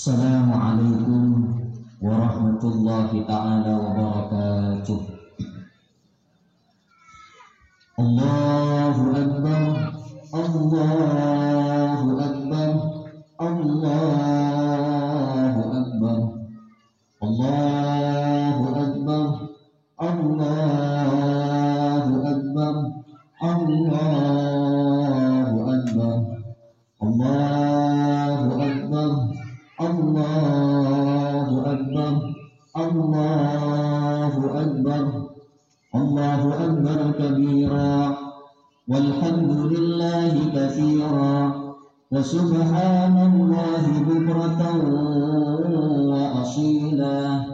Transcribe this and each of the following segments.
Assalamualaikum warahmatullahi ta'ala wabarakatuh. Allahu Akbar, Allahu Akbar, Allahu Akbar, Allahu Akbar, Allahu Akbar, Allahu Akbar, Allahu Akbar, Allahu Akbar, Allahu Akbar, Allahu Akbar kabira, walhamdulillahi katsira, wa subhanallahi bukratan wa asila.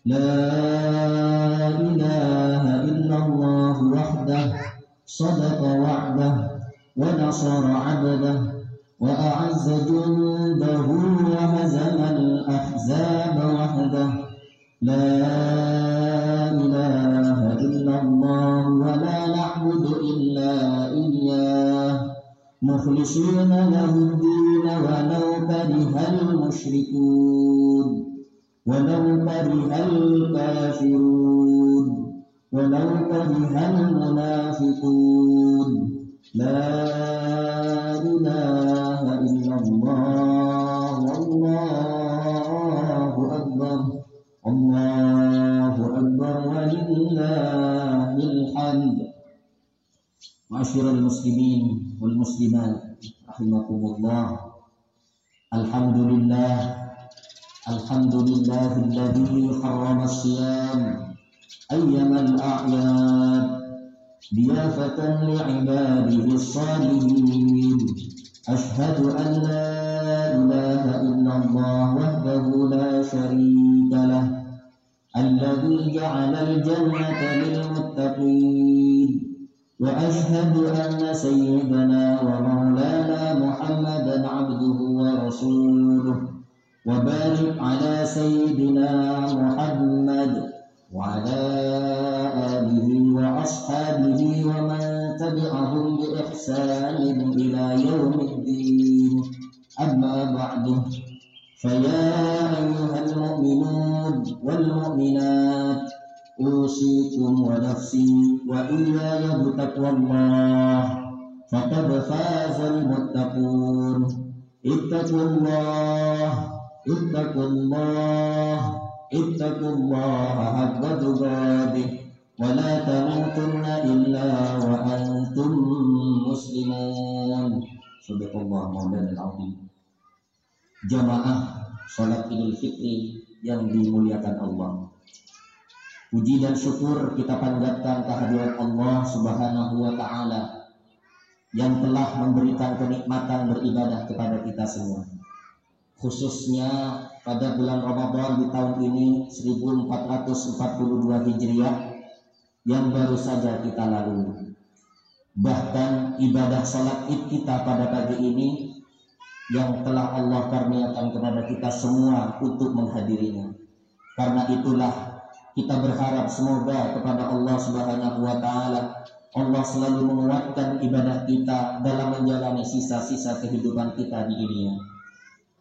La ilaha illallah wahdah, sadaqa wa'dah, wa nasara 'abdah, wa a'azza jundahu wa hazama al-ahzaba wahdah. La ilaha illallah wa la na'budu illa iyyah, mukhlishina lahu ad-din walau karihal musyrikun, walau karihal kafirun, walau karihal munafiqun. La ilaha illallah, wallahu akbar, Allahu akbar, walillahil hamd. Ma'asyiral muslimin wal muslimat rahimakumullah. Alhamdulillah, alhamdulillahilladzi harrama as-siyam ayyamal a'yad ضيافة لعباده الصالحين. أشهد أن لا إله إلا الله وحده لا شريك له، الذي جعل الجنة للمتقين. وأشهد أن سيدنا ومولانا محمدا عبده ورسوله. وبارك على سيدنا محمد وعلى آله وأصحابه ومن تبعهم بإحسان إلى يوم الدين. أما بعد، فيا أيها المؤمنون والمؤمنات، أوصيكم ونفسي وإياي بتقوى الله، فقد فاز المتقون. اتقوا الله، اتقوا الله، اتقوا الله حق تقاته، ولا تموتن إلا وأنتم مسلمون. Subhanallah maulana al-azim. Jamaah salat Idul Fitri yang dimuliakan Allah, puji dan syukur kita panjatkan kehadirat Allah Subhanahu wa ta'ala yang telah memberikan kenikmatan beribadah kepada kita semua, khususnya pada bulan Ramadan di tahun ini 1442 Hijriah yang baru saja kita lalui. Bahkan ibadah salat Id kita pada pagi ini yang telah Allah karuniakan kepada kita semua untuk menghadirinya. Karena itulah kita berharap semoga kepada Allah Subhanahu wa ta'ala Allah selalu menguatkan ibadah kita dalam menjalani sisa-sisa kehidupan kita di dunia,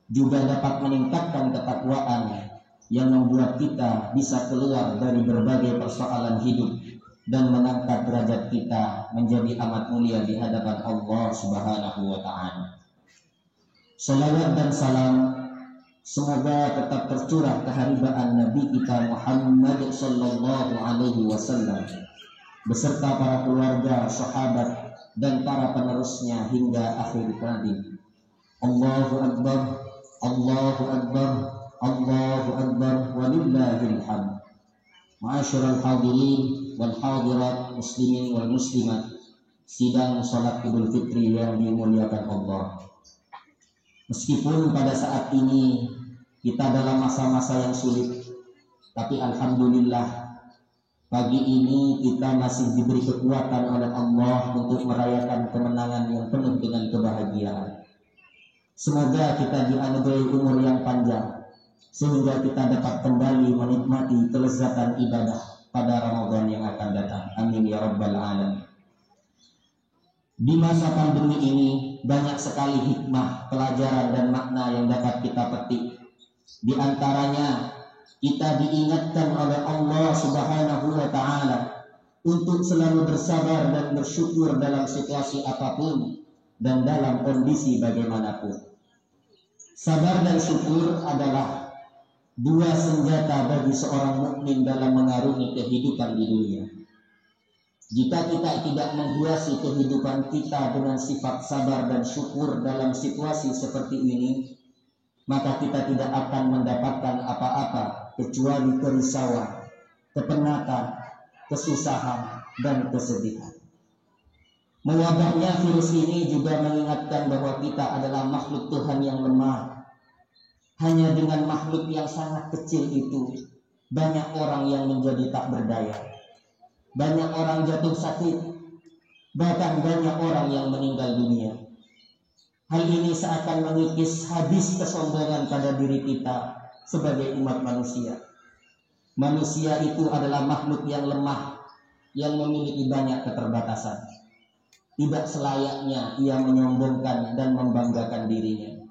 juga dapat meningkatkan ketakwaan yang membuat kita bisa keluar dari berbagai persoalan hidup dan mengangkat derajat kita menjadi amat mulia di hadapan Allah Subhanahu wa ta'ala. Salawat dan salam semoga tetap tercurah keharibaan Nabi kita Muhammad sallallahu alaihi wasallam beserta para keluarga, sahabat dan para penerusnya hingga akhir nanti. Allahu akbar, Allahu akbar, Allahu akbar, walillahil hamd. Ma'asyiral hadirin wal hadirat, muslimin wal muslimat, sidang salat Idul Fitri yang dimuliakan Allah. Meskipun pada saat ini kita dalam masa-masa yang sulit, tapi alhamdulillah pagi ini kita masih diberi kekuatan oleh Allah untuk merayakan kemenangan yang penuh dengan kebahagiaan. Semoga kita dianugerahi umur yang panjang sehingga kita dapat kembali menikmati kelezatan ibadah pada Ramadan yang akan datang. Amin ya rabbal alamin. Di masa pandemi ini banyak sekali hikmah, pelajaran dan makna yang dapat kita petik Di antaranya kita diingatkan oleh Allah Subhanahu wa taala untuk selalu bersabar dan bersyukur dalam situasi apapun dan dalam kondisi bagaimanapun. Sabar dan syukur adalah dua senjata bagi seorang mukmin dalam mengarungi kehidupan di dunia. Jika kita tidak menghiasi kehidupan kita dengan sifat sabar dan syukur dalam situasi seperti ini, maka kita tidak akan mendapatkan apa-apa kecuali kerisauan, kepenatan, kesusahan, dan kesedihan. Mewabahnya virus ini juga mengingatkan bahwa kita adalah makhluk Tuhan yang lemah. Hanya dengan makhluk yang sangat kecil itu, banyak orang yang menjadi tak berdaya. Banyak orang jatuh sakit, bahkan banyak orang yang meninggal dunia. Hal ini seakan mengikis habis kesombongan pada diri kita sebagai umat manusia. Manusia itu adalah makhluk yang lemah, yang memiliki banyak keterbatasan. Tidak selayaknya ia menyombongkan dan membanggakan dirinya.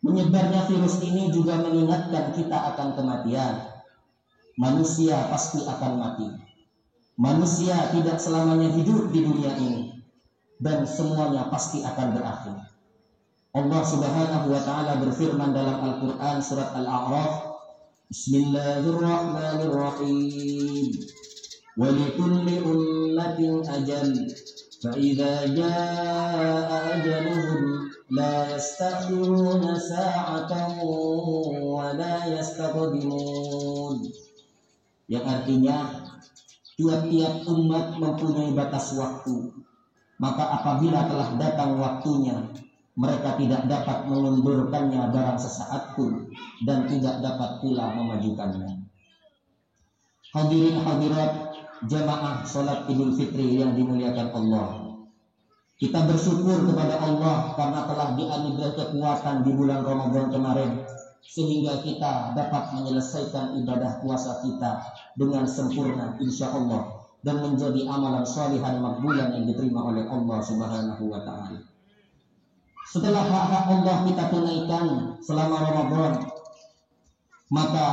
Menyebarnya virus ini juga mengingatkan kita akan kematian. Manusia pasti akan mati. Manusia tidak selamanya hidup di dunia ini, dan semuanya pasti akan berakhir. Allah Subhanahu wa taala berfirman dalam Al-Qur'an surat Al-A'raf, Bismillahirrahmanirrahim. Wa likulli ummatin ajal, fa idza jaa ajaluhum la yastakhiruna sa'atan wa la yastaqdimun. Yang artinya tiap-tiap umat mempunyai batas waktu. Maka apabila telah datang waktunya, mereka tidak dapat mengundurkannya barang sesaat pun, dan tidak dapat pula memajukannya. Hadirin hadirat jamaah salat Idul Fitri yang dimuliakan Allah. Kita bersyukur kepada Allah karena telah dianugerahi kekuatan di bulan Ramadan kemarin, sehingga kita dapat menyelesaikan ibadah puasa kita dengan sempurna insya Allah, dan menjadi amalan sholihan makbulan yang diterima oleh Allah Subhanahu wa ta'ala. Setelah hak-hak Allah kita tunaikan selama Ramadan, maka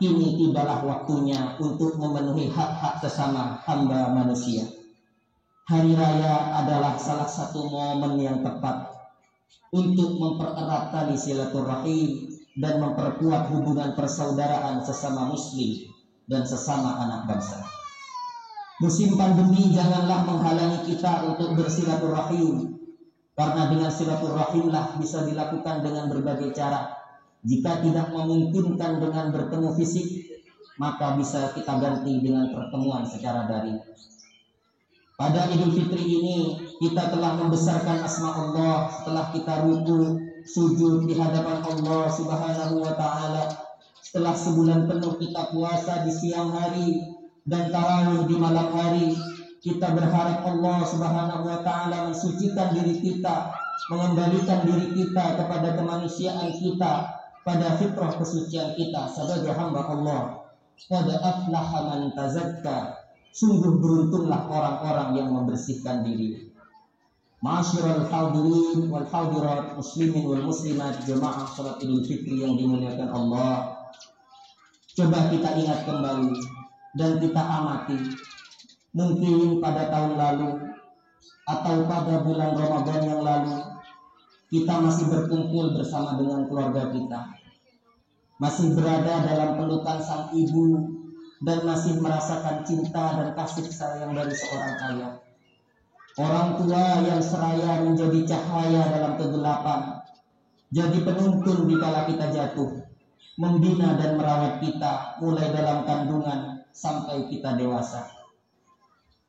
kini tibalah waktunya untuk memenuhi hak-hak sesama hamba manusia. Hari raya adalah salah satu momen yang tepat untuk mempererat tali silaturahim dan memperkuat hubungan persaudaraan sesama muslim dan sesama anak bangsa. Musim pandemi janganlah menghalangi kita untuk bersilaturahim, karena dengan silaturahimlah bisa dilakukan dengan berbagai cara. Jika tidak memungkinkan dengan bertemu fisik, maka bisa kita ganti dengan pertemuan secara daring. Pada Idul Fitri ini kita telah membesarkan asma Allah setelah kita ruku sujud di hadapan Allah Subhanahu wa ta'ala. Setelah sebulan penuh kita puasa di siang hari dan tarawih di malam hari, kita berharap Allah Subhanahu wa ta'ala mensucikan diri kita, mengembalikan diri kita kepada kemanusiaan kita, pada fitrah kesucian kita sebagai hamba Allah. Qad aflaha man tazakka, sungguh beruntunglah orang-orang yang membersihkan diri. Ma'asyiral hadirin wal hadirat, muslimin wal muslimat, jemaah salat Idul Fitri yang dimuliakan Allah. Coba kita ingat kembali dan kita amati. Mungkin pada tahun lalu atau pada bulan Ramadan yang lalu, kita masih berkumpul bersama dengan keluarga kita, masih berada dalam pelukan sang ibu, dan masih merasakan cinta dan kasih sayang dari seorang ayah. Orang tua yang seraya menjadi cahaya dalam kegelapan, jadi penuntun di kala kita jatuh, membina dan merawat kita mulai dalam kandungan sampai kita dewasa.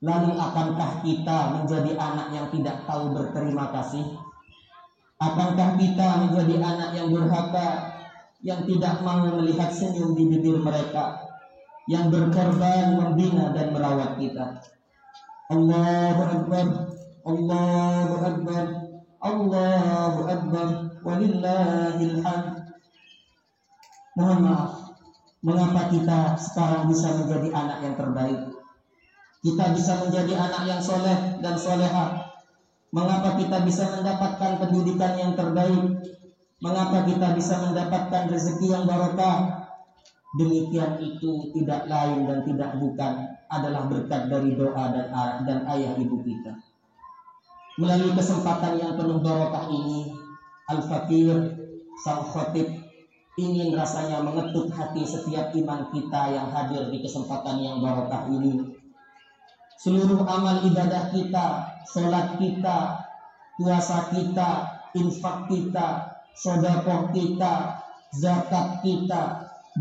Lalu akankah kita menjadi anak yang tidak tahu berterima kasih? Akankah kita menjadi anak yang durhaka, yang tidak mau melihat senyum di bibir mereka, yang berkorban membina dan merawat kita? Allahu Akbar, Allahu Akbar, Allahu Akbar, walillahil hamd. Mohon maaf, mengapa kita sekarang bisa menjadi anak yang terbaik? Kita bisa menjadi anak yang soleh dan solehah. Mengapa kita bisa mendapatkan pendidikan yang terbaik, Mengapa kita bisa mendapatkan rezeki yang barokah? Demikian itu tidak lain dan tidak bukan adalah berkat dari doa dan ayah ibu kita. Melalui kesempatan yang penuh barokah ini, Al-Fakir sang khatib ingin rasanya mengetuk hati setiap iman kita yang hadir di kesempatan yang barokah ini. Seluruh amal ibadah kita, sholat kita, puasa kita, infak kita, sedekah kita, zakat kita,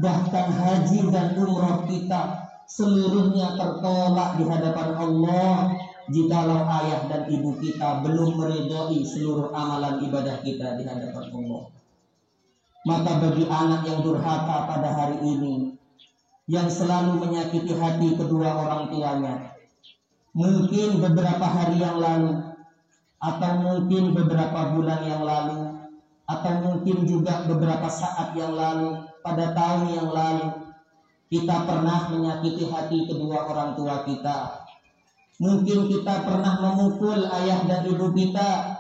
bahkan haji dan umrah kita, seluruhnya tertolak di hadapan Allah jikalau ayah dan ibu kita belum meridhai seluruh amalan ibadah kita di hadapan Allah. Maka bagi anak yang durhaka pada hari ini, yang selalu menyakiti hati kedua orang tuanya, mungkin beberapa hari yang lalu, atau mungkin beberapa bulan yang lalu, atau mungkin juga beberapa saat yang lalu, pada tahun yang lalu, kita pernah menyakiti hati kedua orang tua kita. Mungkin kita pernah memukul ayah dan ibu kita.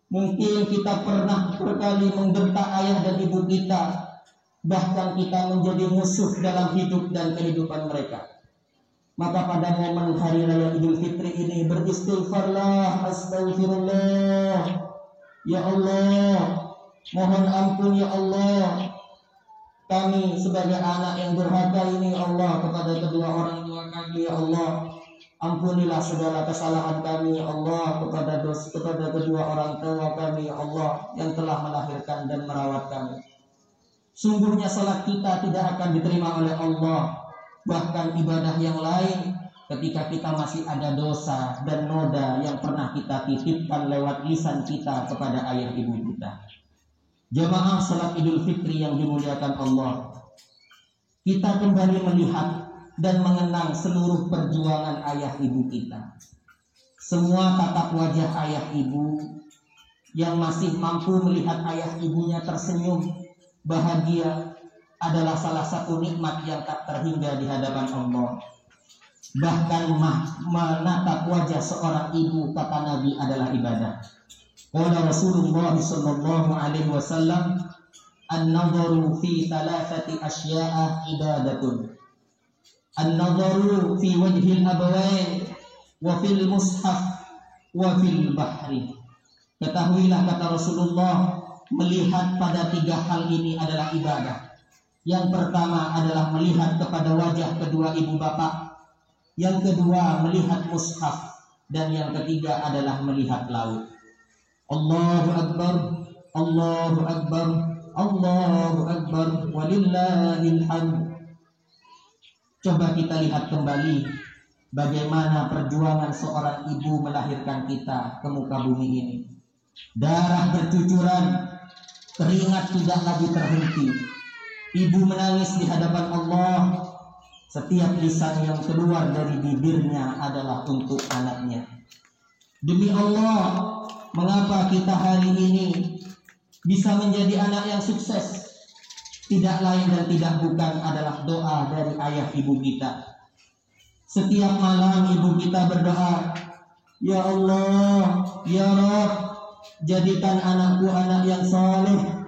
Mungkin kita pernah berkali membentak ayah dan ibu kita. Bahkan kita menjadi musuh dalam hidup dan kehidupan mereka. Maka pada momen hari raya Idul Fitri ini beristighfarlah, astagfirullah. Ya Allah, mohon ampun ya Allah. Kami sebagai anak yang durhaka ini Allah kepada kedua orang tua kami ya Allah. Ampunilah segala kesalahan kami ya Allah kepada kedua orang tua kami ya Allah yang telah melahirkan dan merawat kami. Sungguhnya salat kita tidak akan diterima oleh Allah. Bahkan ibadah yang lain ketika kita masih ada dosa dan noda yang pernah kita titipkan lewat lisan kita kepada ayah ibu kita. Jamaah salat Idul Fitri yang dimuliakan Allah, kita kembali melihat dan mengenang seluruh perjuangan ayah ibu kita. Semua tatap wajah ayah ibu yang masih mampu melihat ayah ibunya tersenyum bahagia adalah salah satu nikmat yang tak terhingga di hadapan Allah. Bahkan menatap wajah seorang ibu, kata Nabi, adalah ibadah. Qala Rasulullah sallallahu alaihi wasallam, an-nadharu fi thalathati asya'a ibadatun. An-nadharu fi wajhil abawain wa fil mushaf wa fil bahri. Ketahuilah, kata Rasulullah, melihat pada tiga hal ini adalah ibadah. Yang pertama adalah melihat kepada wajah kedua ibu bapak. Yang kedua melihat mushaf. Dan yang ketiga adalah melihat laut. Allahu Akbar, Allahu Akbar, Allahu Akbar, walillahil hamd. Coba kita lihat kembali bagaimana perjuangan seorang ibu melahirkan kita ke muka bumi ini. Darah bercucuran, keringat tidak lagi terhenti. Ibu menangis di hadapan Allah. Setiap lisan yang keluar dari bibirnya adalah untuk anaknya. Demi Allah, mengapa kita hari ini bisa menjadi anak yang sukses? Tidak lain dan tidak bukan adalah doa dari ayah ibu kita. Setiap malam ibu kita berdoa, ya Allah, ya Rabb, jadikan anakku anak yang saleh.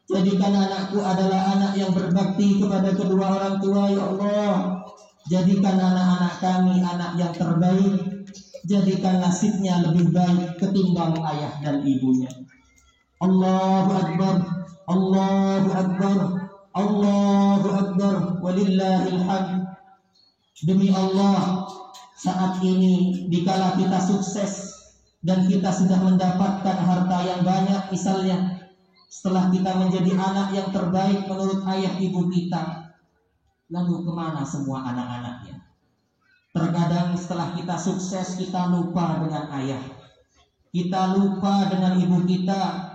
Jadikan anakku adalah anak yang berbakti kepada kedua orang tua, ya Allah. Jadikan anak-anak kami anak yang terbaik. Jadikan nasibnya lebih baik ketimbang ayah dan ibunya. Allahu Akbar, Allahu Akbar, Allahu Akbar, walillahil hamd. Demi Allah, saat ini dikala kita sukses dan kita sudah mendapatkan harta yang banyak misalnya, setelah kita menjadi anak yang terbaik menurut ayah ibu kita, lalu kemana semua anak-anaknya? Terkadang setelah kita sukses kita lupa dengan ayah, kita lupa dengan ibu kita.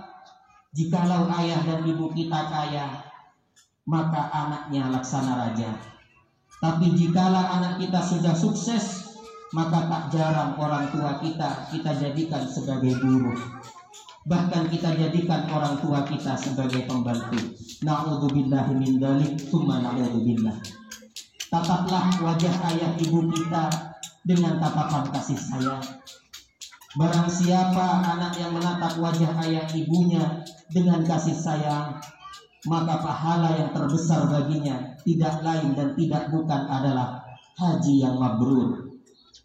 Jikalau ayah dan ibu kita kaya, maka anaknya laksana raja. Tapi jikalau anak kita sudah sukses, maka tak jarang orang tua kita jadikan sebagai buruh. Bahkan kita jadikan orang tua kita sebagai pembantu. Na'udzubillahi min dzalik, tsumma na'udzubillah. Tataplah wajah ayah ibu kita dengan tatapan kasih sayang. Barang siapa anak yang menatap wajah ayah ibunya dengan kasih sayang, maka pahala yang terbesar baginya tidak lain dan tidak bukan adalah haji yang mabrur.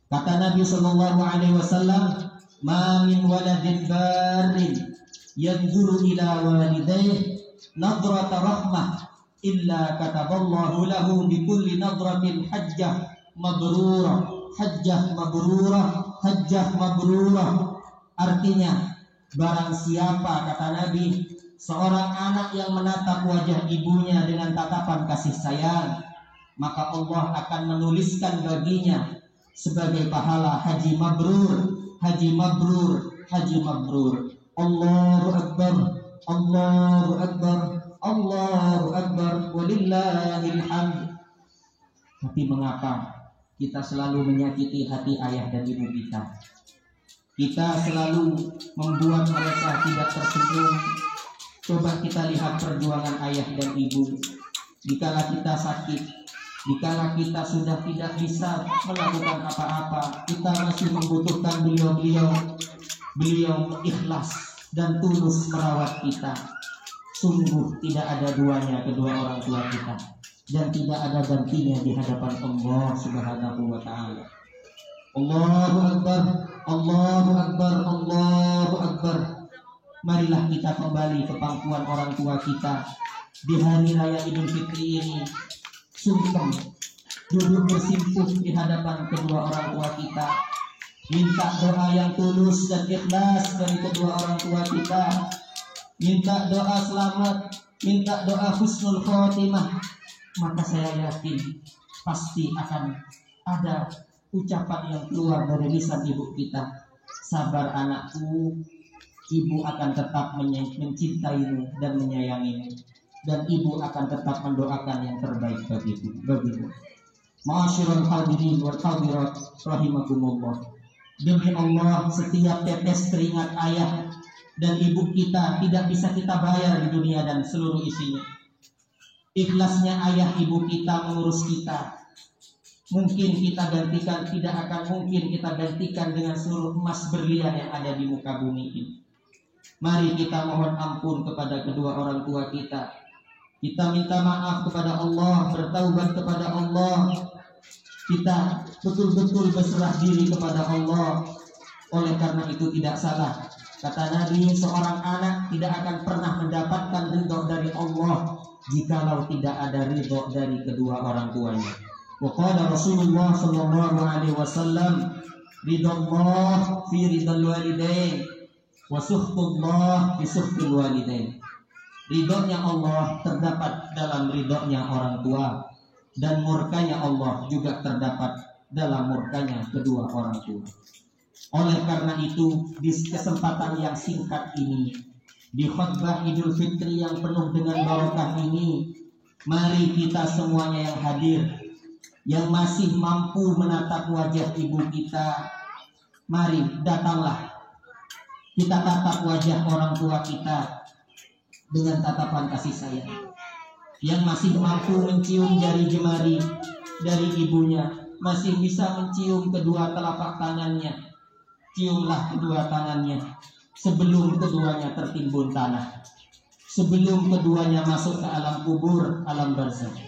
Kata Nabi sallallahu alaihi wasallam, "Ma min waladin barin yanzuru ila walidayhi nadrata rahmah illa kataballahu lahu bi kulli nadratin hajjah mabrurah, hajjah mabrurah, hajjah mabrurah." Artinya, barang siapa, kata Nabi, seorang anak yang menatap wajah ibunya dengan tatapan kasih sayang, maka Allah akan menuliskan baginya sebagai pahala haji mabrur, haji mabrur, haji mabrur. Allahu Akbar, Allahu Akbar, Allahu Akbar, walillahil hamd. Tapi mengapa kita selalu menyakiti hati ayah dan ibu kita? Kita selalu membuat mereka tidak tersenyum. Coba kita lihat perjuangan ayah dan ibu. Dikala kita sakit, dikala kita sudah tidak bisa melakukan apa-apa, kita masih membutuhkan beliau ikhlas dan tulus merawat kita. Sungguh tidak ada duanya kedua orang tua kita, dan tidak ada gantinya di hadapan Allah Subhanahu wa ta'ala. Allahu Akbar, Allahu Akbar, Allahu Akbar. Marilah kita kembali ke pangkuan orang tua kita di hari raya Idul Fitri ini. Sungkem duduk bersimpuh di hadapan kedua orang tua kita, minta doa yang tulus dan ikhlas dari kedua orang tua kita, minta doa selamat, minta doa husnul khotimah. Maka saya yakin pasti akan ada ucapan yang keluar dari lisan ibu kita. Sabar anakku, ibu akan tetap mencintaimu dan menyayangimu, dan ibu akan tetap mendoakan yang terbaik bagimu. Ma'asyiral hadirin wal hadirat rahimakumullah. Demi Allah, setiap tetes keringat ayah dan ibu kita tidak bisa kita bayar di dunia dan seluruh isinya. Ikhlasnya ayah ibu kita mengurus kita, mungkin kita gantikan, tidak akan mungkin kita gantikan dengan seluruh emas berlian yang ada di muka bumi ini. Mari kita mohon ampun kepada kedua orang tua kita. Kita minta maaf kepada Allah, bertaubat kepada Allah. Kita betul-betul berserah diri kepada Allah. Oleh karena itu tidak salah, kata Nabi, seorang anak tidak akan pernah mendapatkan ridho dari Allah jikalau tidak ada ridho dari kedua orang tuanya. Wa qala Rasulullah sallallahu alaihi wasallam, ridallah fi ridal walidain wa suhtullah fi suhtil walidain. Ridhonya Allah terdapat dalam ridhonya orang tua, dan murkanya Allah juga terdapat dalam murkanya kedua orang tua. Oleh karena itu, di kesempatan yang singkat ini, di khutbah Idul Fitri yang penuh dengan barokah ini, mari kita semuanya yang hadir, yang masih mampu menatap wajah ibu kita, mari datanglah kita tatap wajah orang tua kita dengan tatapan kasih sayang. Yang masih mampu mencium jari jemari dari ibunya, masih bisa mencium kedua telapak tangannya, ciumlah kedua tangannya sebelum keduanya tertimbun tanah, sebelum keduanya masuk ke alam kubur, alam barzakh.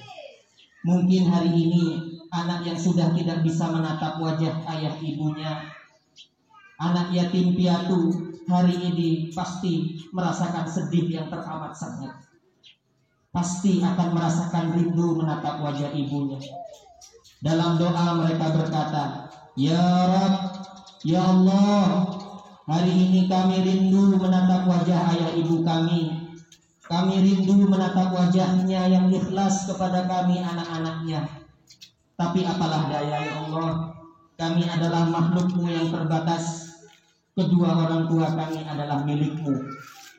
Mungkin hari ini anak yang sudah tidak bisa menatap wajah ayah ibunya, anak yatim piatu, hari ini pasti merasakan sedih yang teramat sangat. Pasti akan merasakan rindu menatap wajah ibunya. Dalam doa mereka berkata, "Ya Rabb, ya Allah, hari ini kami rindu menatap wajah ayah ibu kami. Kami rindu menatap wajahnya yang ikhlas kepada kami anak-anaknya. Tapi apalah daya ya Allah, kami adalah makhluk-Mu yang terbatas. Kedua orang tua kami adalah milik-Mu,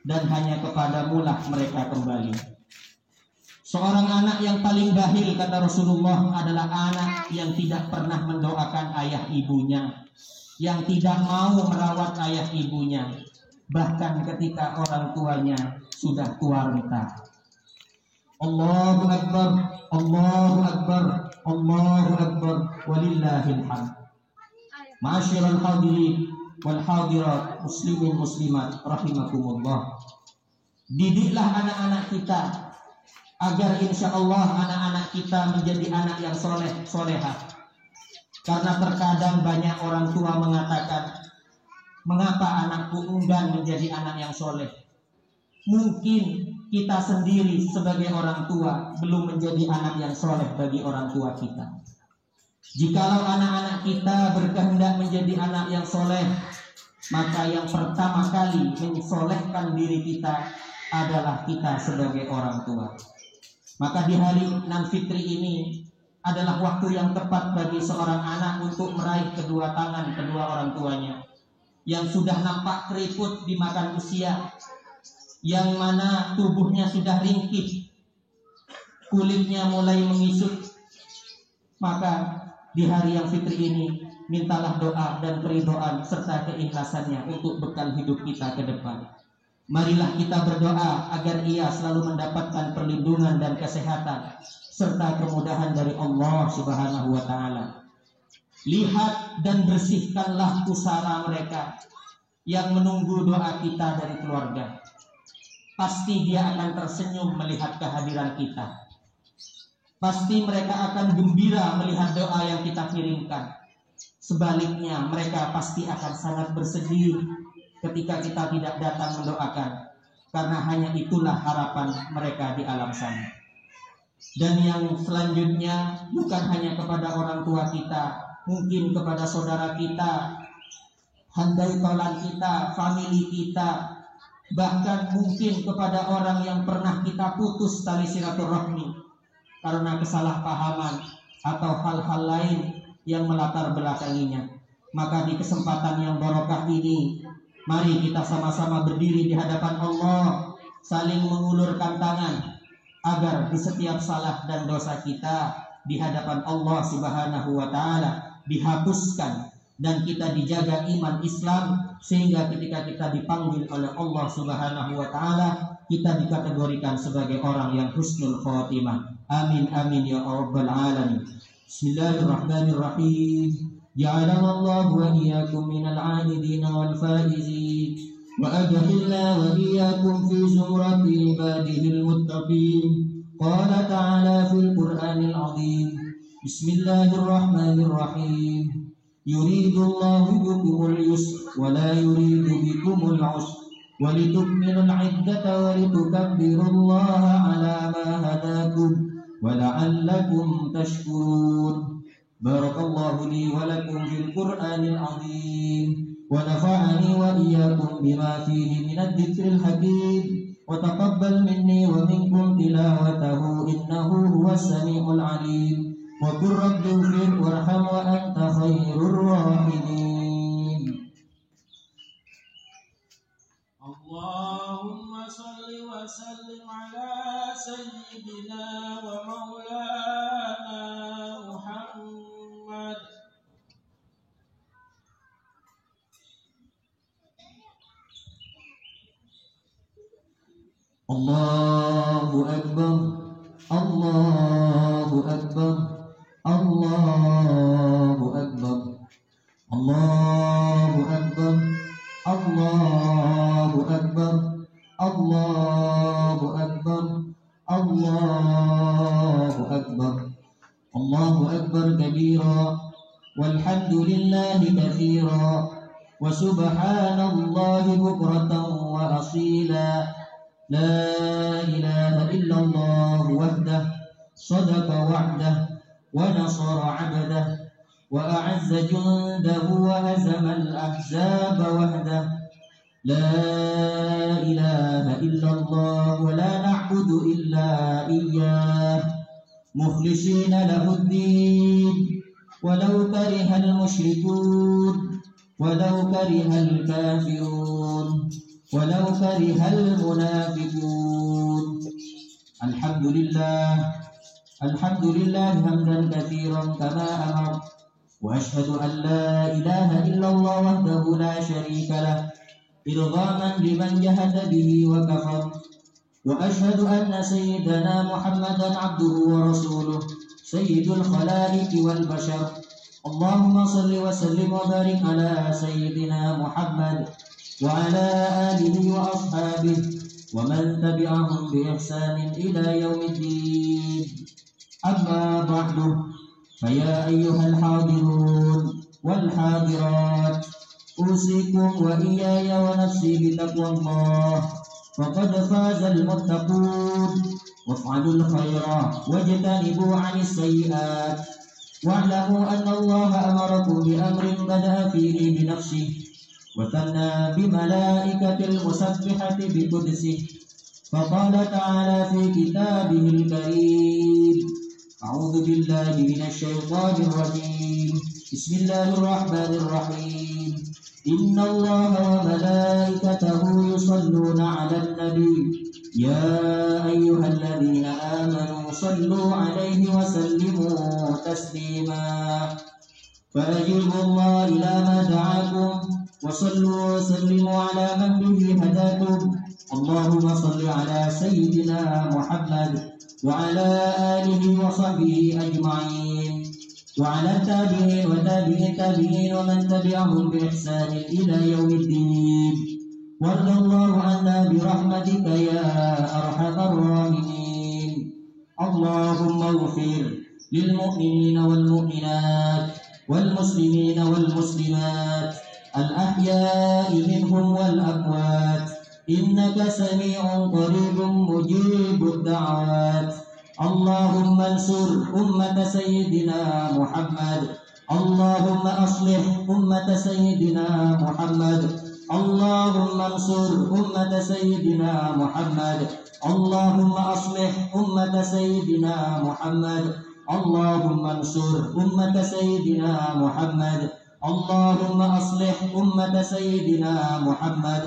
dan hanya kepadamu lah mereka kembali." Seorang anak yang paling bakhil, kata Rasulullah, adalah anak yang tidak pernah mendoakan ayah ibunya, yang tidak mau merawat ayah ibunya, bahkan ketika orang tuanya sudah tua renta. Allahu Akbar, Allahu Akbar, Allahu Akbar, walillahil hamd. Ma'asyiral hadirin, wal hadirat muslimin muslimat rahimakumullah. Didiklah anak-anak kita agar insya Allah anak-anak kita menjadi anak yang soleh solehah. Karena terkadang banyak orang tua mengatakan, mengapa anakku enggan menjadi anak yang soleh? Mungkin kita sendiri sebagai orang tua belum menjadi anak yang soleh bagi orang tua kita. Jikalau anak-anak kita berkehendak menjadi anak yang soleh, maka yang pertama kali mensolehkan diri kita adalah kita sebagai orang tua. Maka di hari 6 Fitri ini adalah waktu yang tepat bagi seorang anak untuk meraih kedua tangan kedua orang tuanya yang sudah nampak keriput dimakan usia, yang mana tubuhnya sudah ringkih, kulitnya mulai mengisut. Maka di hari yang fitri ini mintalah doa dan keridhaan serta keikhlasannya untuk bekal hidup kita ke depan. Marilah kita berdoa agar ia selalu mendapatkan perlindungan dan kesehatan serta kemudahan dari Allah Subhanahu wa taala. Lihat dan bersihkanlah pusara mereka yang menunggu doa kita dari keluarga. Pasti dia akan tersenyum melihat kehadiran kita. Pasti mereka akan gembira melihat doa yang kita kirimkan. Sebaliknya mereka pasti akan sangat bersedih ketika kita tidak datang mendoakan, karena hanya itulah harapan mereka di alam sana. Dan yang selanjutnya bukan hanya kepada orang tua kita, mungkin kepada saudara kita, handai tolan kita, famili kita, bahkan mungkin kepada orang yang pernah kita putus tali silaturahmi karena kesalahpahaman atau hal-hal lain yang melatar belakanginya. Maka di kesempatan yang barokah ini, mari kita sama-sama berdiri di hadapan Allah, saling mengulurkan tangan agar di setiap salah dan dosa kita di hadapan Allah Subhanahu wa taala dihapuskan dan kita dijaga iman Islam, sehingga ketika kita dipanggil oleh Allah Subhanahu wa taala kita dikategorikan sebagai orang yang husnul khotimah. Amin amin ya rabbal alamin. Bismillahirrahmanirrahim. Ja'alana Allah wa iyyakum minal 'abidin wal faizin wa adkhilna wa iyyakum fi zumrati ibadihil muttaqin. Qala ta'ala fil Qur'anil 'azim. Bismillahirrahmanirrahim. Yuridullahu bikumul yusra wa la yuridu bikumul 'usra wa litukmilul 'iddata wa litukabbirullaha 'ala ma hadakum wa la'allakum tashkurun. Barakallahu li wa lakum fil Qur'anil 'azim wa nafa'ani wa iyyakum bima fihi minadh dhikril hakim wa taqabbal minni wa minkum tilawatahu innahu huwas samiul 'alim. Wa qur rabbighfir warham wa anta khairur rahimin. Allahumma salli wa sallim ala sayyidina wa maulana Muhammad. Allahu akbar, Allahu akbar, Allahu akbar, Allahu akbar, Allahu akbar, Allahu akbar, Allahu akbar, Allahu akbar kabira walhamdulillahi katsira wa subhanallahi bukratan wa asila. La ilaha illallah wahdah sadaqa wa'dah wa nasara 'abdah wa a'azza jundahu wa hazama al-ahzaba wahdah. La ilaha illallah wa la na'budu illa iyyah mukhlishina lahud-din walau karihal musyrikun walau karihal kafirun walau karihal munafiqun. Alhamdulillah, alhamdulillah hamdan katsiran kama amar wa ashhadu an la ilaha illallah wahdahu la syarika lah irghaman liman jahada bihi wa kafar wa ashhadu anna sayyidana Muhammadan abduhu wa rasuluh sayyidul khalaiqi wal bashar. اللهم صل وسلم وبارك على سيدنا محمد وعلى آله وأصحابه ومن تبعهم بإحسان إلى يوم الدين. أما بعد، فيا أيها الحاضرون والحاضرات، أوصيكم وإياي ونفسي بتقوى الله، فقد فاز المتقون. وافعلوا الخير واجتنبوا عن السيئات، واعلموا أن الله أمركم بأمر بدأ فيه بنفسه وثنى بملائكة المسبحة بقدسه، فقال تعالى في كتابه الكريم: أعوذ بالله من الشيطان الرجيم، بسم الله الرحمن الرحيم. إن الله وملائكته يصلون على النبي، يا أيها الذين آمنوا صلوا عليه وسلموا تسليما. فأجيبوا الله إلى ما دعاكم، وصلوا وسلموا على من به هداكم. اللهم صل على سيدنا محمد وعلى آله وصحبه أجمعين، وعلى التابعين وتابعي التابعين ومن تبعهم بإحسان إلى يوم الدين. وارض الله عنا برحمتك يا أرحم الراحمين. اللهم اغفر للمؤمنين والمؤمنات والمسلمين والمسلمات الأحياء منهم والأموات، إنك سميع قريب مجيب الدعوات. اللهم انصر أمة سيدنا محمد، اللهم أصلح أمة سيدنا محمد، اللهم انصر أمة سيدنا محمد، اللهم أصلح أمة سيدنا محمد، اللهم انصر أمة سيدنا محمد، اللهم أصلح أمة سيدنا محمد،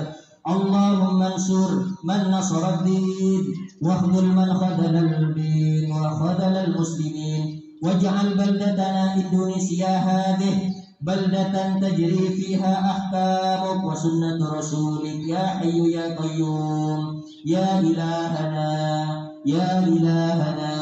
اللهم انصر من نصر الدين، واخذل من خذل الدين وخذل المسلمين، واجعل بلدتنا إندونيسيا هذه بلدة تجري فيها أحكامك وسنة رسولك يا حي يا قيوم، يا إلهنا يا إلهنا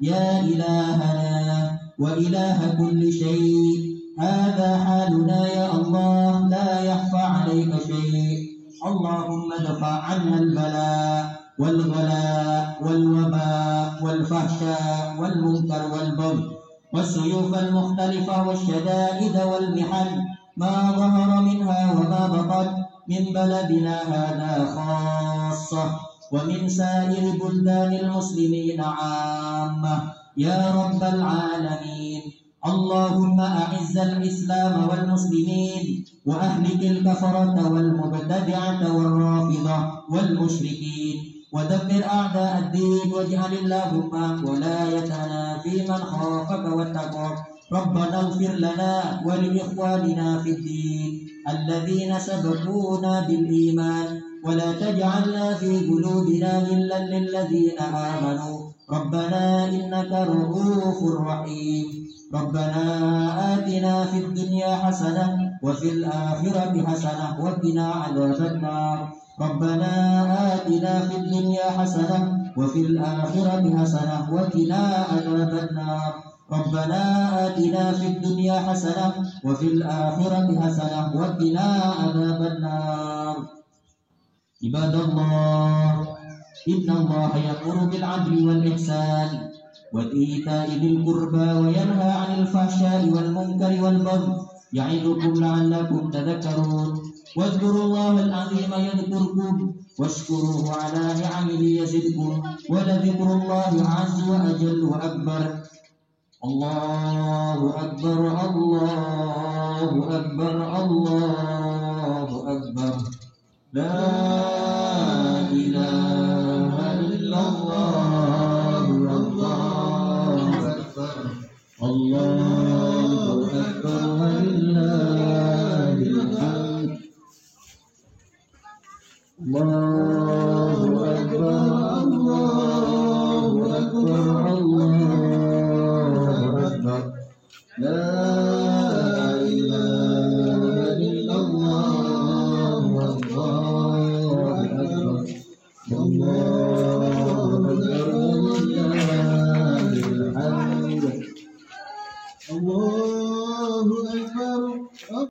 يا إلهنا وإله كل شيء. هذا حالنا يا الله، لا يخفى عليك شيء. اللهم ادفع عنا البلاء والغلاء والوباء والفحشاء والمنكر والبغي والسيوف المختلفة والشدائد والمحن، ما ظهر منها وما بطن، من بلدنا هذا خاصة ومن سائر بلدان المسلمين عامة يا رب العالمين. اللهم أعز الإسلام والمسلمين، وأهلك الكفرة والمبتدعة والرافضة والمشركين، ودمر أعداء الدين، واجعل اللهم ولايتنا في من خافك واتقاك. ربنا اغفر لنا ولإخواننا في الدين الذين سبقونا بالإيمان، ولا تجعلنا في قلوبنا غلا للذين آمنوا. ربنا إنك رؤوف رحيم. ربنا آتنا في الدنيا حسنة وفي الآخرة حسنة وقنا عذاب النار. ربنا آتنا في الدنيا حسنة وفي الآخرة حسنة وقنا عذاب النار. ربنا آتنا في الدنيا حسنة وفي الآخرة حسنة وقنا عذاب النار. عباد الله، إن الله يأمر بالعدل والإحسان وإيتاء ذي القربى وينهى عن الفحشاء والمنكر والبغي، يعظكم لعلكم تذكرون. واذكروا الله العظيم يذكركم، واشكروه على نعمه يزدكم، ولذكر الله عز وأجل وأكبر. الله أكبر الله أكبر الله أكبر. لا إله إلا الله. الله أكبر الله أكبر ولله الحمد. الله أكبر الله أكبر الله أكبر. لا إله إلا الله. الله أكبر الله أكبر ولله الحمد. الله Allahu Akbar.